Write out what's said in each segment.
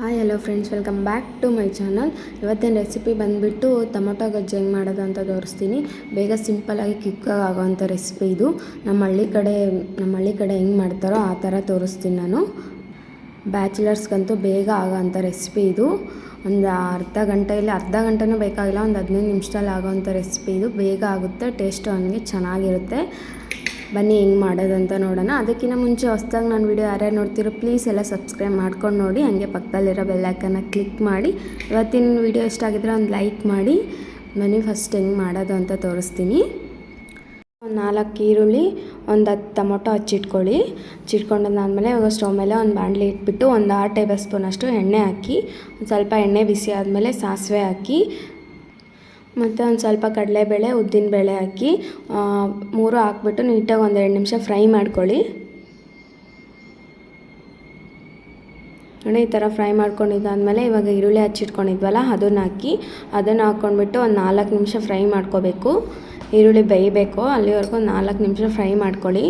Hi hello friends, welcome back to my channel. ಇವತ್ತಿನ recipe ಬಂದುಬಿಟ್ಟು tomato ಗೊಜ್ಜು ಹೆಂಗೆ ಮಾಡೋದು ಅಂತ ತೋರಿಸ್ತೀನಿ. ಬೇಗ ಸಿಂಪಲ್ಲಾಗಿ ಕ್ವಿಕ್ಕಾಗಿ ಆಗೋವಂಥ ರೆಸಿಪಿ ಇದು. ನಮ್ಮ ಹಳ್ಳಿ ಕಡೆ ಹೆಂಗೆ ಮಾಡ್ತಾರೋ ಆ ಥರ ತೋರಿಸ್ತೀನಿ ನಾನು. ಬ್ಯಾಚುಲರ್ಸ್ಗಂತೂ ಬೇಗ ಆಗೋವಂಥ ರೆಸಿಪಿ ಇದು. ಒಂದು ಅರ್ಧ ಗಂಟೆನೂ ಬೇಕಾಗಿಲ್ಲ, ಒಂದು 15 ನಿಮಿಷದಲ್ಲಿ ಆಗೋವಂಥ ರೆಸಿಪಿ ಇದು. ಬೇಗ ಆಗುತ್ತೆ, ಟೇಸ್ಟು ಹಂಗೆ ಚೆನ್ನಾಗಿರುತ್ತೆ. ಬನ್ನಿ ಹೆಂಗೆ ಮಾಡೋದಂತ ನೋಡೋಣ. ಅದಕ್ಕಿಂತ ಮುಂಚೆ ಹೊಸ್ದಾಗಿ ನಾನು ವಿಡಿಯೋ ಯಾರ್ಯಾರು ನೋಡ್ತಿರೋ ಪ್ಲೀಸ್ ಎಲ್ಲ ಸಬ್ಸ್ಕ್ರೈಬ್ ಮಾಡ್ಕೊಂಡು ನೋಡಿ, ಹಾಗೆ ಪಕ್ಕದಲ್ಲಿರೋ ಬೆಲ್ಲೈಕನ್ನ ಕ್ಲಿಕ್ ಮಾಡಿ. ಇವತ್ತಿನ ವಿಡಿಯೋ ಇಷ್ಟ ಆಗಿದ್ರೆ ಒಂದು ಲೈಕ್ ಮಾಡಿ. ಬನ್ನಿ ಫಸ್ಟ್ ಹೆಂಗೆ ಮಾಡೋದು ಅಂತ ತೋರಿಸ್ತೀನಿ. ಒಂದು 4 ಈರುಳ್ಳಿ, ಒಂದು 10 ಟೊಮೊಟೊ ಹಚ್ಚಿಟ್ಕೊಂಡಾದ್ಮೇಲೆ ಇವಾಗ ಸ್ಟವ್ ಮೇಲೆ ಒಂದು ಬಾಣಲಿ ಇಟ್ಬಿಟ್ಟು ಒಂದು 6 ಟೇಬಲ್ ಸ್ಪೂನ್ ಅಷ್ಟು ಎಣ್ಣೆ ಹಾಕಿ, ಒಂದು ಸ್ವಲ್ಪ ಎಣ್ಣೆ ಬಿಸಿ ಆದಮೇಲೆ ಸಾಸಿವೆ ಹಾಕಿ, ಮತ್ತು ಒಂದು ಸ್ವಲ್ಪ ಕಡಲೆಬೇಳೆ, ಉದ್ದಿನಬೇಳೆ ಹಾಕಿ 3 ಹಾಕ್ಬಿಟ್ಟು ನೀಟಾಗಿ ಒಂದು 2 ನಿಮಿಷ ಫ್ರೈ ಮಾಡ್ಕೊಳ್ಳಿ. ನೋಡಿ, ಈ ಥರ ಫ್ರೈ ಮಾಡ್ಕೊಂಡಿದ್ದಾದಮೇಲೆ ಇವಾಗ ಈರುಳ್ಳಿ ಹಚ್ಚಿಟ್ಕೊಂಡಿದ್ವಲ್ಲ ಅದನ್ನು ಹಾಕ್ಕೊಂಡ್ಬಿಟ್ಟು ಒಂದು 4 ನಿಮಿಷ ಫ್ರೈ ಮಾಡ್ಕೋಬೇಕು. ಈರುಳ್ಳಿ ಬೇಯಬೇಕು, ಅಲ್ಲಿವರೆಗೂ ಒಂದು 4 ನಿಮಿಷ ಫ್ರೈ ಮಾಡ್ಕೊಳ್ಳಿ.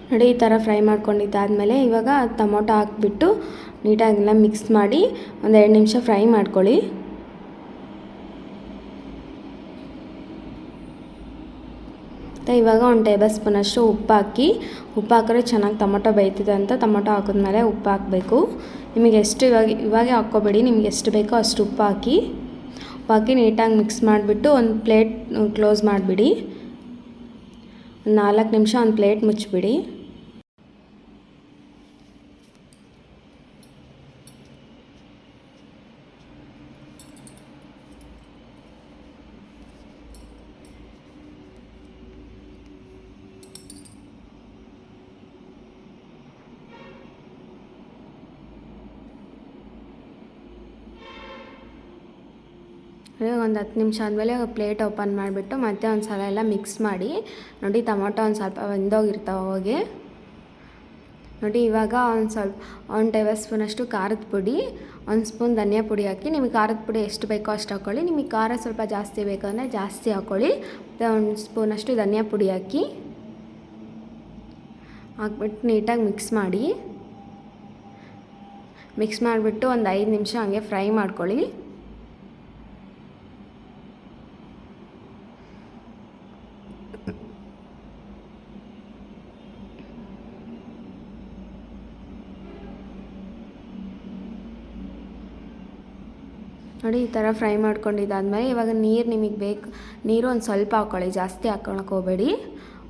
ನೋಡಿ, ಈ ಥರ ಫ್ರೈ ಮಾಡ್ಕೊಂಡಿದ್ದಾದಮೇಲೆ ಇವಾಗ ಟೊಮೊಟೊ ಹಾಕ್ಬಿಟ್ಟು ನೀಟಾಗೆಲ್ಲ ಮಿಕ್ಸ್ ಮಾಡಿ ಒಂದು 2 ನಿಮಿಷ ಫ್ರೈ ಮಾಡ್ಕೊಳ್ಳಿ. ಮತ್ತು ಇವಾಗ 1 ಟೇಬಲ್ ಸ್ಪೂನಷ್ಟು ಉಪ್ಪು ಹಾಕಿದ್ರೆ ಚೆನ್ನಾಗಿ ಟೊಮೊಟೊ ಬೇಯ್ತಿದೆ ಅಂತ. ಟೊಮೊಟೊ ಹಾಕಿದ್ಮೇಲೆ ಉಪ್ಪು ಹಾಕಬೇಕು. ನಿಮಗೆ ಎಷ್ಟು ಇವಾಗೆ ಹಾಕ್ಕೋಬೇಡಿ, ನಿಮ್ಗೆ ಎಷ್ಟು ಬೇಕೋ ಅಷ್ಟು ಉಪ್ಪು ಹಾಕಿ ನೀಟಾಗಿ ಮಿಕ್ಸ್ ಮಾಡಿಬಿಟ್ಟು ಒಂದು ಪ್ಲೇಟ್ ಕ್ಲೋಸ್ ಮಾಡಿಬಿಡಿ. 4 ನಿಮಿಷ ಒಂದು ಪ್ಲೇಟ್ ಮುಚ್ಚಿಬಿಡಿ. ಒಂದು 10 ನಿಮಿಷ ಆದಮೇಲೆ ಪ್ಲೇಟ್ ಓಪನ್ ಮಾಡಿಬಿಟ್ಟು ಮತ್ತೆ ಒಂದು ಸಲ ಎಲ್ಲ ಮಿಕ್ಸ್ ಮಾಡಿ. ನೋಡಿ, ಟೊಮೊಟೊ ಒಂದು ಸ್ವಲ್ಪ ಬೆಂದೋಗಿರ್ತಾವೆ ಅವಾಗೆ. ನೋಡಿ, ಇವಾಗ ಒಂದು ಟೇಬಲ್ ಸ್ಪೂನಷ್ಟು ಖಾರದ ಪುಡಿ, 1 ಸ್ಪೂನ್ ಧನಿಯಾ ಪುಡಿ ಹಾಕಿ. ನಿಮಗೆ ಖಾರದ ಪುಡಿ ಎಷ್ಟು ಬೇಕೋ ಅಷ್ಟು ಹಾಕ್ಕೊಳ್ಳಿ. ನಿಮಗೆ ಖಾರ ಸ್ವಲ್ಪ ಜಾಸ್ತಿ ಬೇಕಂದರೆ ಜಾಸ್ತಿ ಹಾಕ್ಕೊಳ್ಳಿ. ಮತ್ತು 1 ಸ್ಪೂನಷ್ಟು ಧನಿಯಾ ಪುಡಿ ಹಾಕ್ಬಿಟ್ಟು ನೀಟಾಗಿ ಮಿಕ್ಸ್ ಮಾಡಿಬಿಟ್ಟು ಒಂದು 5 ನಿಮಿಷ ಹಂಗೆ ಫ್ರೈ ಮಾಡ್ಕೊಳ್ಳಿ. ನೋಡಿ, ಈ ಥರ ಫ್ರೈ ಮಾಡ್ಕೊಂಡಿದ್ದಾದಮೇಲೆ ಇವಾಗ ನೀರು ಒಂದು ಸ್ವಲ್ಪ ಹಾಕ್ಕೊಳ್ಳಿ, ಜಾಸ್ತಿ ಹಾಕ್ಕೊಳಕ್ಕೆ ಹೋಗಬೇಡಿ.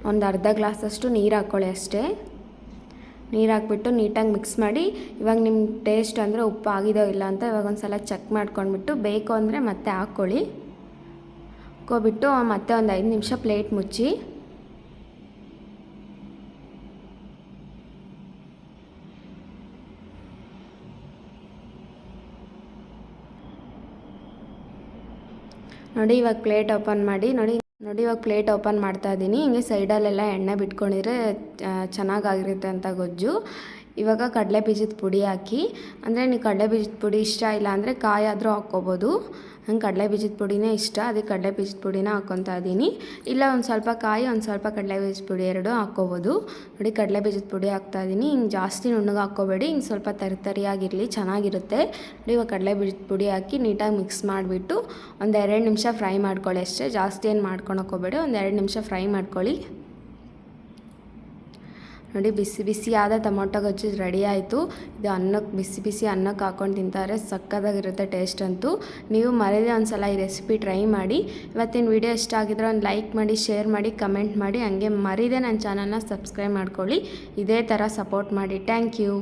ಒಂದು ಅರ್ಧ ಗ್ಲಾಸಷ್ಟು ನೀರು ಹಾಕ್ಕೊಳ್ಳಿ ಅಷ್ಟೇ. ನೀರು ಹಾಕ್ಬಿಟ್ಟು ನೀಟಾಗಿ ಮಿಕ್ಸ್ ಮಾಡಿ. ಇವಾಗ ನಿಮ್ಮ ಟೇಸ್ಟ್ ಅಂದರೆ ಉಪ್ಪು ಆಗಿದೋ ಇಲ್ಲ ಅಂತ ಇವಾಗ ಒಂದು ಸಲ ಚೆಕ್ ಮಾಡ್ಕೊಂಡ್ಬಿಟ್ಟು ಬೇಕು ಅಂದರೆ ಮತ್ತೆ ಹಾಕ್ಕೊಬಿಟ್ಟು ಮತ್ತೆ ಒಂದು 5 ನಿಮಿಷ ಪ್ಲೇಟ್ ಮುಚ್ಚಿ. ನೋಡಿ, ಇವಾಗ ಪ್ಲೇಟ್ ಓಪನ್ ಮಾಡ್ತಾ ಇದ್ದೀನಿ. ಹಿಂಗೆ ಸೈಡಲ್ಲೆಲ್ಲ ಎಣ್ಣೆ ಬಿಟ್ಕೊಂಡಿದ್ರೆ ಚೆನ್ನಾಗಾಗಿರುತ್ತೆ ಅಂತ ಗೊಜ್ಜು. ಇವಾಗ ಕಡಲೆ ಬೀಜದ ಪುಡಿ ಹಾಕಿ, ಅಂದರೆ ನೀವು ಕಡಲೆ ಬೀಜದ ಪುಡಿ ಇಷ್ಟ ಇಲ್ಲ ಅಂದರೆ ಕಾಯಿ ಆದರೂ ಹಾಕ್ಕೋಬೋದು. ನಂಗೆ ಕಡಲೆ ಬೀಜದ ಪುಡಿನೇ ಇಷ್ಟ, ಅದಕ್ಕೆ ಕಡಲೆ ಬೀಜದ ಪುಡಿನ ಹಾಕ್ಕೊತಾ ಇದ್ದೀನಿ. ಇಲ್ಲ ಒಂದು ಸ್ವಲ್ಪ ಕಾಯಿ, ಒಂದು ಸ್ವಲ್ಪ ಕಡಲೆ ಬೀಜದ ಪುಡಿ ಎರಡೂ ಹಾಕ್ಕೋಬೋದು. ನೋಡಿ, ಕಡಲೆ ಬೀಜದ ಪುಡಿ ಹಾಕ್ತಾಯಿದ್ದೀನಿ. ಹಿಂಗೆ ಜಾಸ್ತಿ ನುಣ್ಣಗೆ ಹಾಕ್ಕೋಬೇಡಿ, ಹಿಂಗೆ ಸ್ವಲ್ಪ ತರಿಯಾಗಿರಲಿ, ಚೆನ್ನಾಗಿರುತ್ತೆ. ನೋಡಿ, ಇವಾಗ ಕಡಲೆ ಬೀಜದ ಪುಡಿ ಹಾಕಿ ನೀಟಾಗಿ ಮಿಕ್ಸ್ ಮಾಡಿಬಿಟ್ಟು ಒಂದು 2 ನಿಮಿಷ ಫ್ರೈ ಮಾಡ್ಕೊಳ್ಳಿ ಅಷ್ಟೇ. ಜಾಸ್ತಿ ಏನು ಮಾಡ್ಕೊಳಕ್ಕೆ ಹೋಗಬೇಡಿ, ಒಂದು 2 ನಿಮಿಷ ಫ್ರೈ ಮಾಡ್ಕೊಳ್ಳಿ. ನೋಡಿ, ಬಿಸಿಯಾದ ಟೊಮೊಟೊ ಗೊಜ್ಜು ರೆಡಿ ಆಯಿತು. ಇದು ಬಿಸಿ ಅನ್ನಕ್ಕೆ ಹಾಕ್ಕೊಂಡು ತಿಂತಾರೆ, ಸಕ್ಕತ್ತಾಗಿರುತ್ತೆ ಟೇಸ್ಟ್ ಅಂತೂ. ನೀವು ಮರೆಯದೆ ಒಂದು ಸಲ ಈ ರೆಸಿಪಿ ಟ್ರೈ ಮಾಡಿ. ಇವತ್ತಿನ ವಿಡಿಯೋ ಇಷ್ಟ ಆಗಿದ್ರೆ ಒಂದು ಲೈಕ್ ಮಾಡಿ, ಶೇರ್ ಮಾಡಿ, ಕಮೆಂಟ್ ಮಾಡಿ. ಹಾಗೆ ಮರೆಯದೆ ನನ್ನ ಚಾನಲ್ನ ಸಬ್ಸ್ಕ್ರೈಬ್ ಮಾಡ್ಕೊಳ್ಳಿ. ಇದೇ ಥರ ಸಪೋರ್ಟ್ ಮಾಡಿ. Thank you.